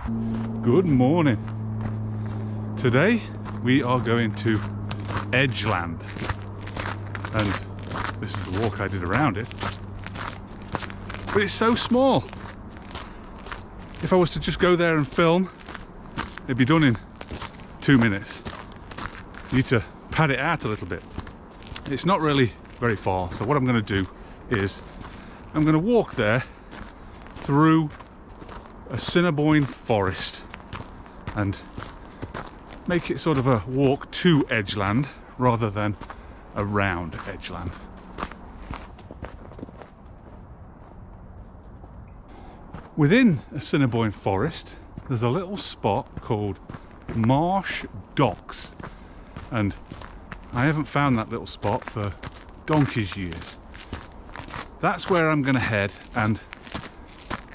Good morning. Today we are going to Edgeland, and this is the walk I did around it, but it's so small. If I was to just go there and film, it'd be done in 2 minutes. You need to pad it out a little bit. It's not really very far, so what I'm going to do is I'm going to walk there through a Assiniboine forest and make it sort of a walk to Edgeland rather than around Edgeland. Within a Assiniboine forest there's a little spot called Marsh Docks, and I haven't found that little spot for donkey's years. That's where I'm going to head and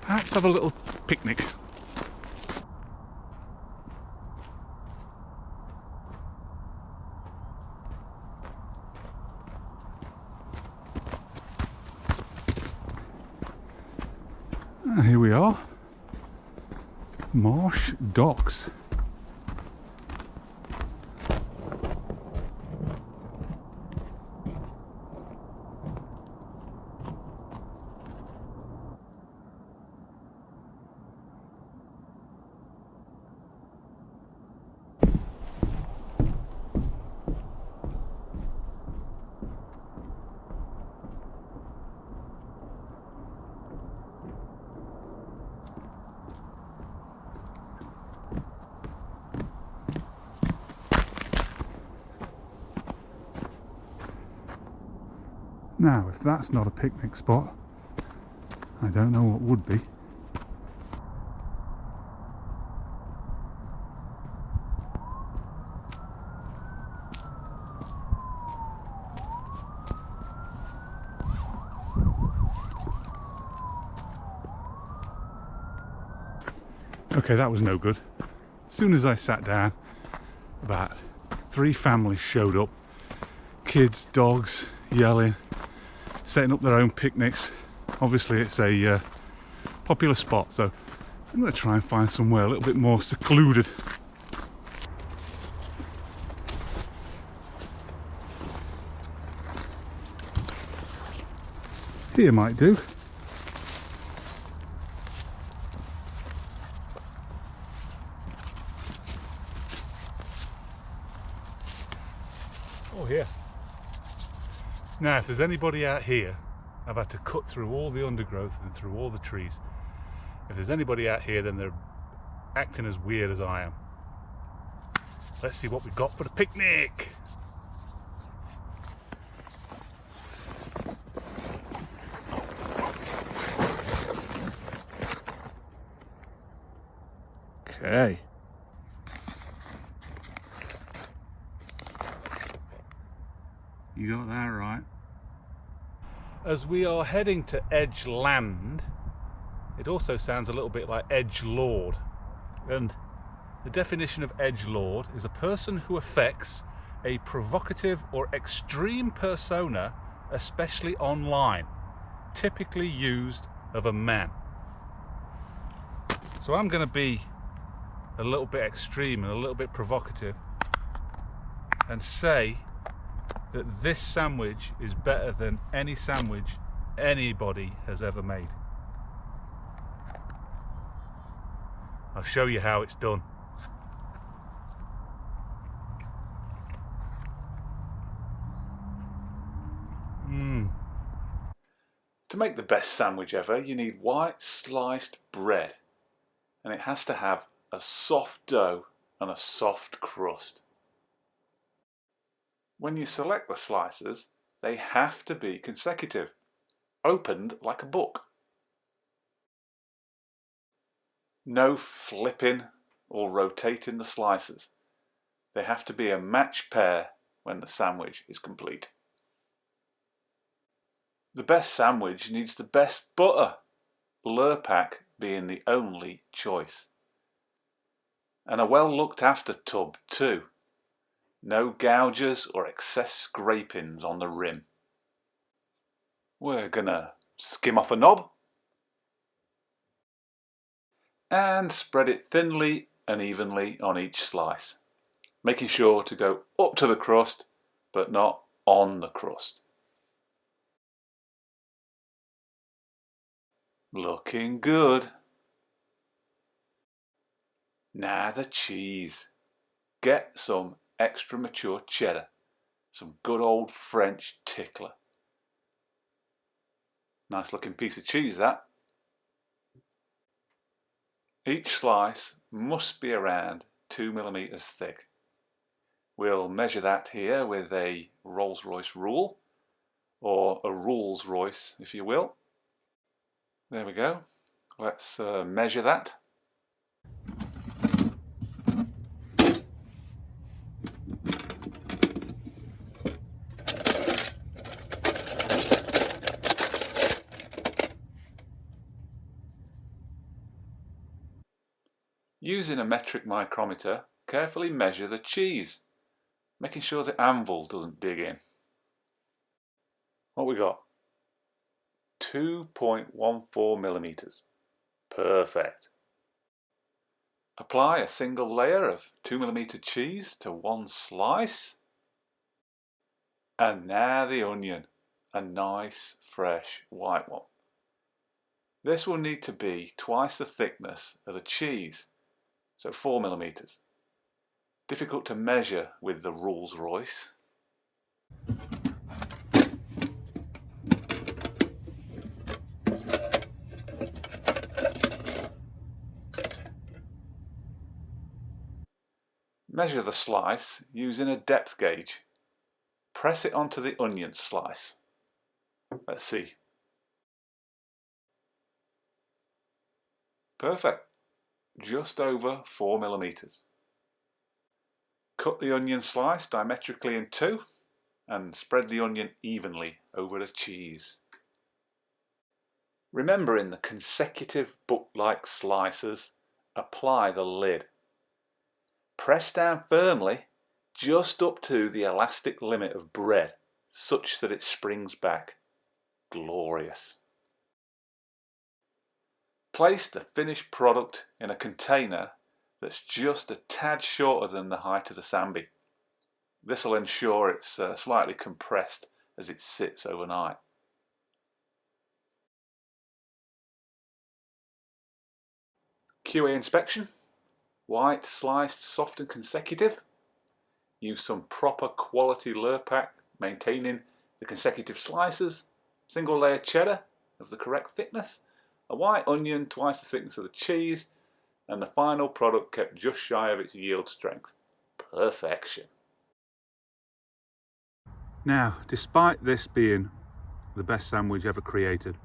perhaps have a little picnic. Here we are, Marsh Docks. Now, if that's not a picnic spot, I don't know what would be. Okay, that was no good. As soon as I sat down, about 3 families showed up. Kids, dogs, yelling, setting up their own picnics. Obviously it's a popular spot, so I'm going to try and find somewhere a little bit more secluded. Here might do. Oh, here. Now, if there's anybody out here, I've had to cut through all the undergrowth and through all the trees. If there's anybody out here, then they're acting as weird as I am. Let's see what we've got for the picnic. Okay. You got that right. As we are heading to Edgeland, it also sounds a little bit like edgelord. And the definition of edgelord is a person who affects a provocative or extreme persona, especially online, typically used of a man. So I'm going to be a little bit extreme and a little bit provocative and say that this sandwich is better than any sandwich anybody has ever made. I'll show you how it's done. To make the best sandwich ever, you need white sliced bread, and it has to have a soft dough and a soft crust. When you select the slices, they have to be consecutive, opened like a book. No flipping or rotating the slices. They have to be a matched pair when the sandwich is complete. The best sandwich needs the best butter, Lurpak being the only choice. And a well looked after tub too. No gouges or excess scrapings on the rim. We're gonna skim off a knob. and spread it thinly and evenly on each slice, making sure to go up to the crust but not on the crust. Looking good. Now the cheese. Get some extra mature cheddar, some good old French tickler. Nice looking piece of cheese that. Each slice must be around 2 millimeters thick. We'll measure that here with a Rolls-Royce rule, or a Rolls-Royce if you will. There we go. Let's measure that. Using a metric micrometer, carefully measure the cheese, making sure the anvil doesn't dig in. What we got? 2.14 millimeters. Perfect. Apply a single layer of 2 millimeter cheese to one slice. And now the onion, a nice fresh white one. This will need to be twice the thickness of the cheese, so 4 millimeters. Difficult to measure with the Rolls-Royce. Measure the slice using a depth gauge. Press it onto the onion slice. Let's see. Perfect. Just over 4 millimeters. Cut the onion slice diametrically in two and spread the onion evenly over the cheese. Remembering the consecutive book-like slices, apply the lid. Press down firmly just up to the elastic limit of bread, such that it springs back. Glorious. Place the finished product in a container that's just a tad shorter than the height of the Sambi. This will ensure it's slightly compressed as it sits overnight. QA inspection. White, sliced, soft and consecutive. Use some proper quality Lurpak, maintaining the consecutive slices. Single layer cheddar of the correct thickness. A white onion twice the thickness of the cheese. And the final product kept just shy of its yield strength. Perfection. Now, despite this being the best sandwich ever created,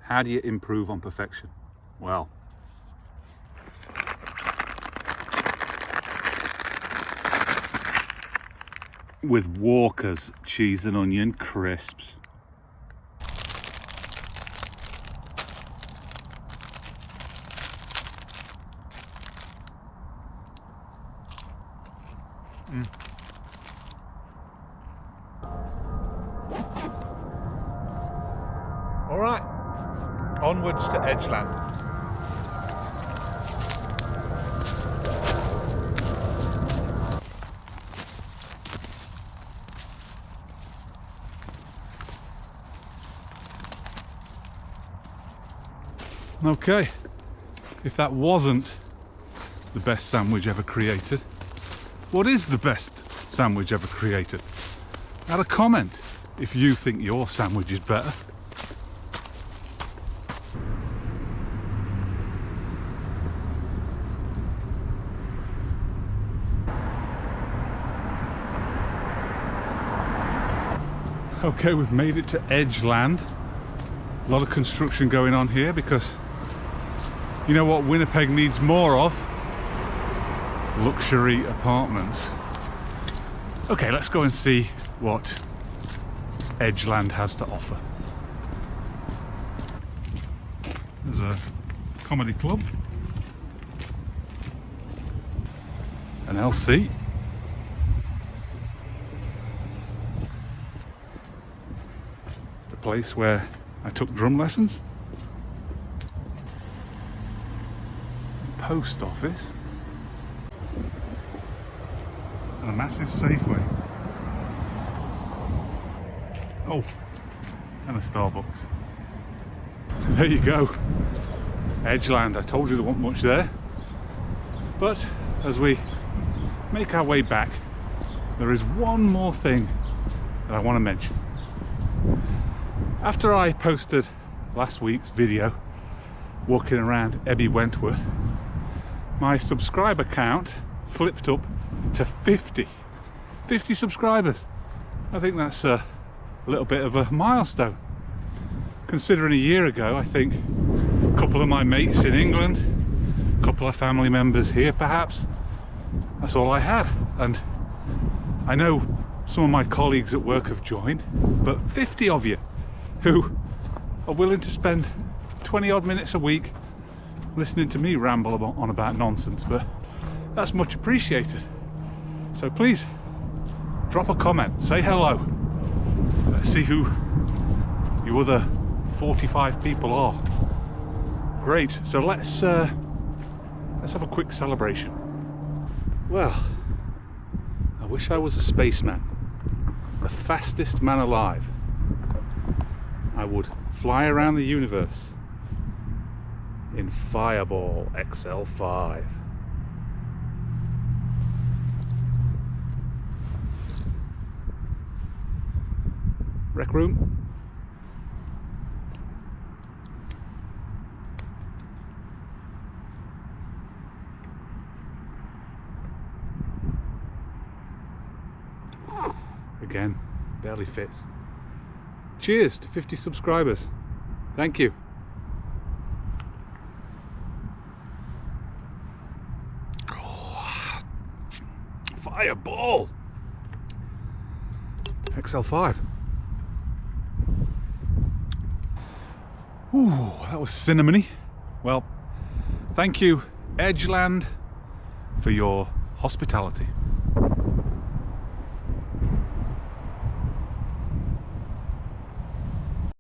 how do you improve on perfection? Well, with Walker's cheese and onion crisps. All right, onwards to Edgeland. Okay, if that wasn't the best sandwich ever created, what is the best sandwich ever created? Add a comment if you think your sandwich is better. Okay, we've made it to Edgeland. A lot of construction going on here because you know what Winnipeg needs more of? Luxury apartments. Okay, let's go and see what Edgeland has to offer. There's a comedy club, an LC, the place where I took drum lessons. post office and a massive Safeway. Oh, and a Starbucks. There you go. Edgeland. I told you there wasn't much there. But as we make our way back, there is one more thing that I want to mention. After I posted last week's video walking around Ebby Wentworth, my subscriber count flipped up to 50 subscribers. I think that's a little bit of a milestone, considering a year ago I think a couple of my mates in England, a couple of family members here perhaps, that's all I had. And I know some of my colleagues at work have joined, but 50 of you who are willing to spend 20 odd minutes a week listening to me ramble on about nonsense, but that's much appreciated. So please drop a comment, say hello. Let's see who you other 45 people are. Great, so let's have a quick celebration. Well, I wish I was a spaceman, the fastest man alive. I would fly around the universe in Fireball XL5. Rec room. Again, barely fits. Cheers to 50 subscribers. Thank you. Oh, Fireball XL5. Ooh, that was cinnamony. Well, thank you, Edgeland, for your hospitality.